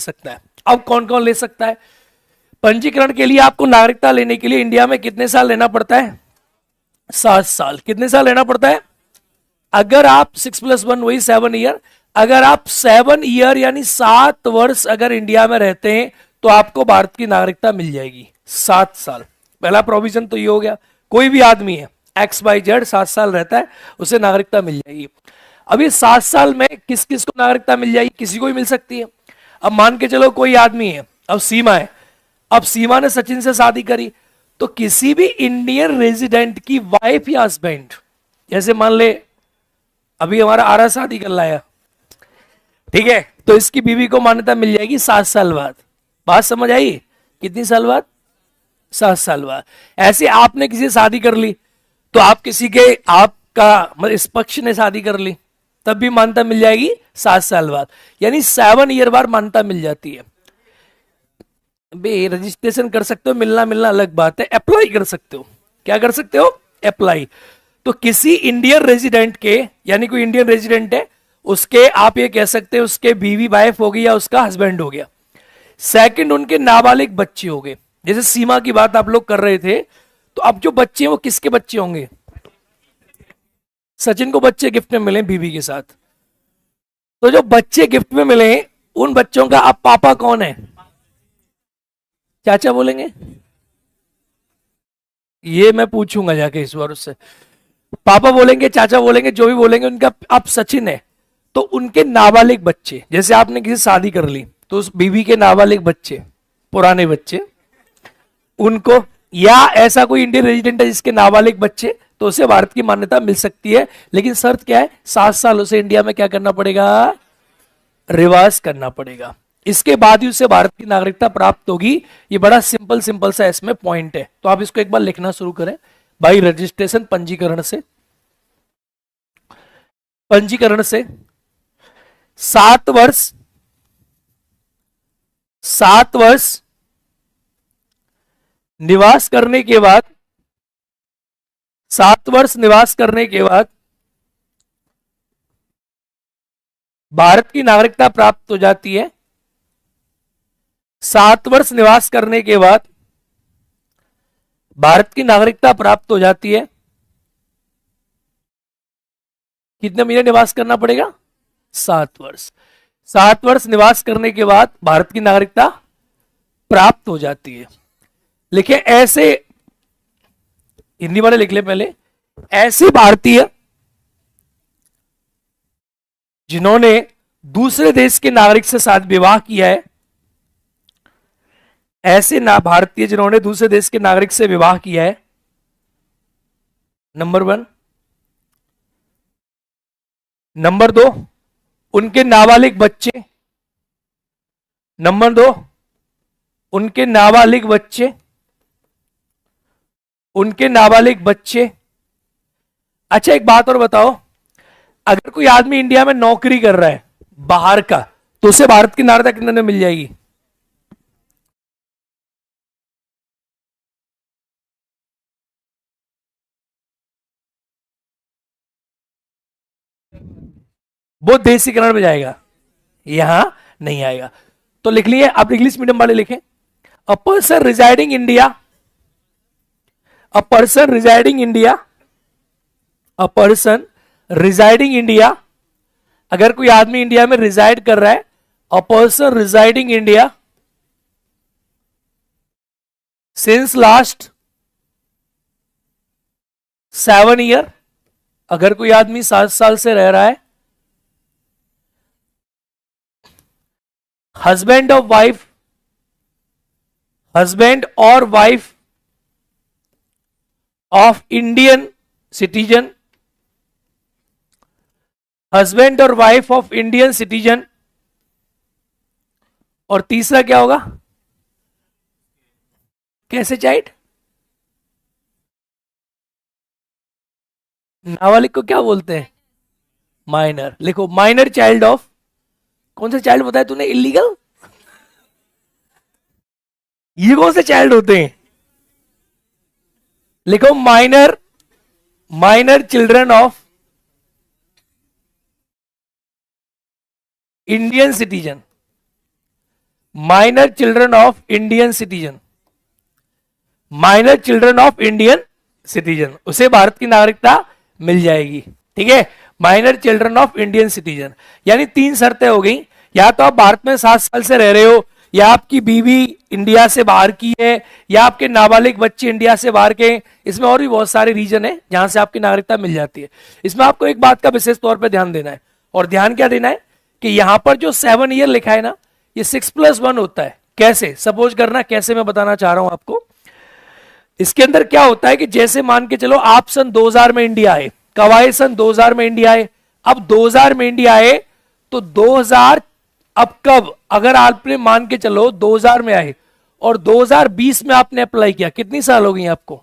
सकता है। अब कौन कौन ले सकता है? पंजीकरण के लिए आपको नागरिकता लेने के लिए इंडिया में कितने साल लेना पड़ता है? 7 साल। कितने साल लेना पड़ता है? अगर आप 6+1 वही 7 ईयर, अगर आप 7 ईयर यानी 7 वर्ष अगर इंडिया में रहते हैं तो आपको भारत की नागरिकता मिल जाएगी। 7 साल पहला प्रोविजन तो ये हो गया। कोई भी आदमी है XYZ 7 साल रहता है उसे नागरिकता मिल जाएगी। अब ये 7 साल में किस किस को नागरिकता मिल जाएगी? किसी को ही मिल सकती है। अब मान के चलो कोई आदमी है, अब सीमा है, अब सीमा ने सचिन से शादी करी तो किसी भी इंडियन रेजिडेंट की वाइफ या हस्बैंड, जैसे मान ले अभी हमारा आरा शादी कर लाया, ठीक है, तो इसकी बीवी को मान्यता मिल जाएगी 7 साल बाद। बात समझ आई? कितनी साल बाद? 7 साल बाद। ऐसे आपने किसी से शादी कर ली तो आप किसी के, आपका मतलब इस पक्ष ने शादी कर ली तब भी मान्यता मिल जाएगी 7 साल बाद, यानी 7 ईयर बाद मान्यता मिल जाती है। रजिस्ट्रेशन कर सकते हो, मिलना मिलना अलग बात है, अप्लाई कर सकते हो। क्या कर सकते हो? अप्लाई। तो किसी इंडियन रेजिडेंट के, यानी कोई इंडियन रेजिडेंट है उसके, आप ये कह सकते हो उसके बीवी वाइफ हो गई या उसका हस्बैंड हो गया। सेकंड, उनके नाबालिग बच्चे हो गए। जैसे सीमा की बात आप लोग कर रहे थे, तो अब जो बच्चे हैं वो किसके बच्चे होंगे? सचिन को बच्चे गिफ्ट में मिले बीवी के साथ, तो जो बच्चे गिफ्ट में मिले उन बच्चों का अब पापा कौन है? चाचा बोलेंगे? ये मैं पूछूंगा जाके इस बार उससे। पापा बोलेंगे, चाचा बोलेंगे, जो भी बोलेंगे, उनका अब सचिन है तो उनके नाबालिग बच्चे, जैसे आपने किसी शादी कर ली तो उस बीवी के नाबालिग बच्चे, पुराने बच्चे, उनको, या ऐसा कोई इंडियन रेजिडेंट है जिसके नाबालिग बच्चे, तो उसे भारत की मान्यता मिल सकती है। लेकिन शर्त क्या है? 7 साल उसे इंडिया में क्या करना पड़ेगा? रिवास करना पड़ेगा। इसके बाद ही उसे भारत की नागरिकता प्राप्त होगी। ये बड़ा सिंपल सिंपल सा इसमें पॉइंट है, तो आप इसको एक बार लिखना शुरू करें। बाई रजिस्ट्रेशन, पंजीकरण से, पंजीकरण से 7 वर्ष, 7 वर्ष निवास करने के बाद, 7 वर्ष निवास करने के बाद भारत की नागरिकता प्राप्त हो जाती है। 7 वर्ष निवास करने के बाद भारत की नागरिकता प्राप्त हो जाती है। कितने महीने निवास करना पड़ेगा? 7 वर्ष। 7 वर्ष निवास करने के बाद भारत की नागरिकता प्राप्त हो जाती है। लिखे ऐसे, हिंदी वाले लिख ले पहले, ऐसे भारतीय जिन्होंने दूसरे देश के नागरिक से साथ विवाह किया है, ऐसे ना भारतीय जिन्होंने दूसरे देश के नागरिक से विवाह किया है, नंबर 1। नंबर 2, उनके नाबालिग बच्चे, नंबर 2, उनके नाबालिग बच्चे, उनके नाबालिग बच्चे। अच्छा एक बात और बताओ, अगर कोई आदमी इंडिया में नौकरी कर रहा है बाहर का, तो उसे भारत की नागरिकता कितने में मिल जाएगी? वो देशीकरण में जाएगा, यहां नहीं आएगा। तो लिख लिए आप, इंग्लिश मीडियम वाले लिखें, a person residing India, a person residing India, a person residing India. अगर कोई आदमी इंडिया में रिजाइड कर रहा है, a person residing India since last 7 year, अगर कोई आदमी 7 साल से रह रहा है, हस्बैंड ऑफ वाइफ, हस्बैंड और wife of Indian citizen, husband और वाइफ ऑफ इंडियन सिटीजन। और तीसरा क्या होगा? कैसे चाइल्ड? नाबालिग को क्या बोलते हैं? माइनर। लिखो, माइनर चाइल्ड ऑफ, कौन से चाइल्ड बताया तूने? इलीगल? ये कौन से चाइल्ड होते हैं? लिखो, minor, minor children of Indian citizen. Minor children of Indian citizen, minor children of Indian citizen, उसे भारत की नागरिकता मिल जाएगी। ठीक है, minor children of Indian citizen, यानी 3 शर्तें हो गई, या तो आप भारत में 7 साल से रह रहे हो, या आपकी बीवी इंडिया से बाहर की है, या आपके नाबालिग बच्चे इंडिया से बाहर के। इसमें और भी बहुत सारे रीजन है जहां से आपकी नागरिकता मिल जाती है। इसमें आपको एक बात का विशेष तौर पर ध्यान देना है, और ध्यान क्या देना है कि यहां पर जो 7 ईयर लिखा है ना, ये 6+1 होता है। कैसे, सपोज करना, कैसे मैं बताना चाह रहा हूं आपको। इसके अंदर क्या होता है कि जैसे मान के चलो आप सन 2000 में इंडिया आए, कब आए, सन 2000 में इंडिया आए। अब 2000 में इंडिया आए तो 2000, अब कब, अगर आपने मान के चलो 2000 में आए और 2020 में आपने अप्लाई किया, कितनी साल हो गई आपको,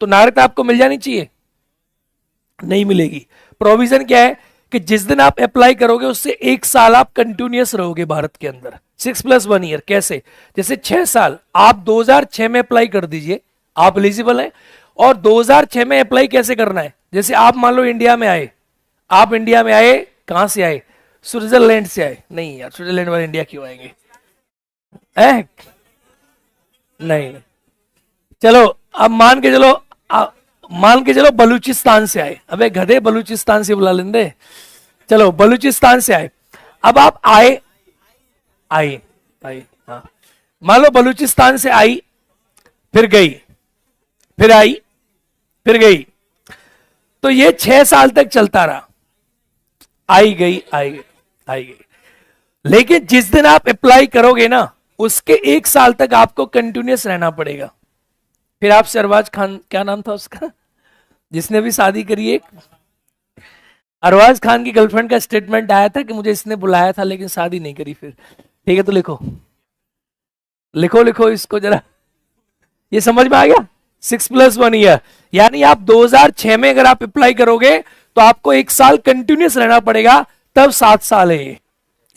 तो नागरिकता आपको मिल जानी चाहिए, नहीं मिलेगी। प्रोविजन क्या है कि जिस दिन आप अप्लाई करोगे उससे 1 साल आप कंटिन्यूअस रहोगे भारत के अंदर, 6+1 ईयर। कैसे, जैसे 6 साल, आप 2006 में अप्लाई कर दीजिए, आप एलिजिबल हैं। और 2006 में अप्लाई कैसे करना है, जैसे आप मान लो इंडिया में आए, आप इंडिया में आए, कहां से आए, स्विट्जरलैंड से आए। नहीं यार, स्विट्जरलैंड वाले इंडिया क्यों आएंगे, नहीं, चलो अब मान के चलो बलूचिस्तान से आए। अबे गधे, बलूचिस्तान से बुला लेंगे, चलो बलूचिस्तान से आए। अब आप आए, हाँ, मान लो बलूचिस्तान से आई, फिर गई, फिर आई, फिर गई, तो ये 6 साल तक चलता रहा, आई गई, आई गई, आई गई। लेकिन जिस दिन आप अप्लाई करोगे ना, उसके 1 साल तक आपको कंटिन्यूअस रहना पड़ेगा। फिर आप अरबाज खान, क्या नाम था उसका, जिसने भी शादी करी, एक अरबाज खान की गर्लफ्रेंड का स्टेटमेंट आया था कि मुझे इसने बुलाया था लेकिन शादी नहीं करी। फिर ठीक है, तो लिखो लिखो लिखो इसको जरा, ये समझ में आ गया। 6+1 ईयर, यानी आप 2006 में अगर आप अप्लाई करोगे तो आपको 1 साल कंटिन्यूअस रहना पड़ेगा, तब 7 साल है ये।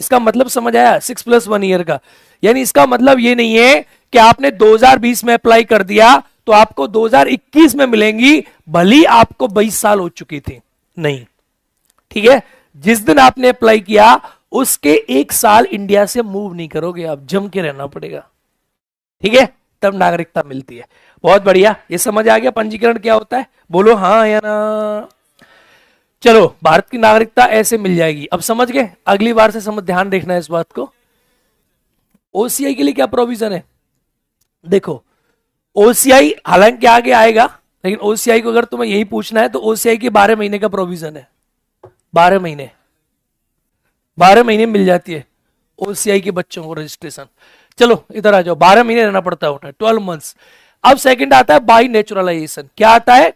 इसका मतलब समझ आया 6+1 ईयर का। यानी इसका मतलब ये नहीं है कि आपने 2020 में अप्लाई कर दिया तो आपको 2021 में मिलेंगी, भली आपको 22 साल हो चुकी थी, नहीं। ठीक है, जिस दिन आपने अप्लाई किया उसके 1 साल इंडिया से मूव नहीं करोगे, आप जम के रहना पड़ेगा। ठीक है, तब नागरिकता मिलती है। बहुत बढ़िया, ये समझ आ गया पंजीकरण क्या होता है, बोलो हाँ या ना। चलो, भारत की नागरिकता ऐसे मिल जाएगी। अब समझ गए, अगली बार से समझ, ध्यान देखना है इस बात को। ओसीआई के लिए क्या प्रोविजन है, देखो ओसीआई हालांकि आगे आएगा, लेकिन ओसीआई को अगर तुम्हें यही पूछना है तो ओसीआई के 12 महीने का प्रोविजन है। 12 महीने मिल जाती है ओसीआई के बच्चों को रजिस्ट्रेशन। चलो इधर आ जाओ, 12 महीने रहना पड़ता है, 12 मंथ्स। अब सेकंड आता है बाई नेचुरलाइजेशन। क्या आता है,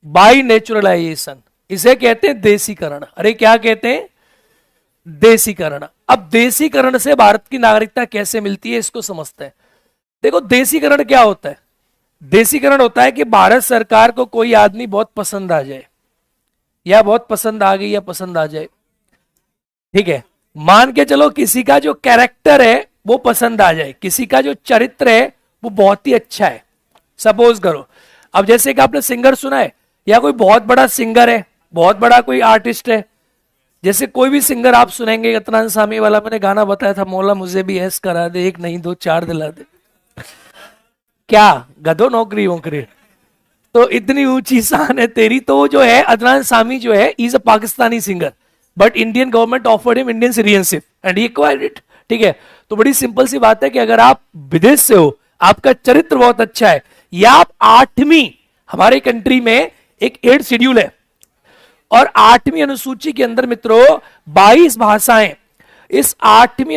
बाई नेचुरलाइजेशन, इसे कहते हैं देसीकरण। अरे क्या कहते हैं, देसीकरण। अब देसीकरण से भारत की नागरिकता कैसे मिलती है, इसको समझते हैं। देखो देसीकरण क्या होता है, देसीकरण होता है कि भारत सरकार को कोई आदमी बहुत पसंद आ जाए, या बहुत पसंद आ गई या पसंद आ जाए। ठीक है, मान के चलो किसी का जो कैरेक्टर है वो पसंद आ जाए, किसी का जो चरित्र है वो बहुत ही अच्छा है। सपोज करो, अब जैसे कि आपने सिंगर सुना है, या कोई बहुत बड़ा सिंगर है, बहुत बड़ा कोई आर्टिस्ट है, जैसे कोई भी सिंगर आप सुनेंगे, अदनान सामी वाला मैंने गाना बताया था, मौला मुझे भी ऐस करा दे, 1 नहीं 2 4 दिला दे, क्या गधो नौकरी वोकरी, तो इतनी ऊंची शान है तेरी। तो जो है अदनान सामी जो है, is a Pakistani singer, but Indian government offered him Indian citizenship and he acquired it. ठीक है, तो बड़ी सिंपल सी बात है कि अगर आप विदेश से हो, आपका चरित्र बहुत अच्छा है, या आप 8वीं, हमारे कंट्री में एक 8 शेड्यूल है, और 8वीं अनुसूची के अंदर मित्रों 22 भाषाएं, इस 8वीं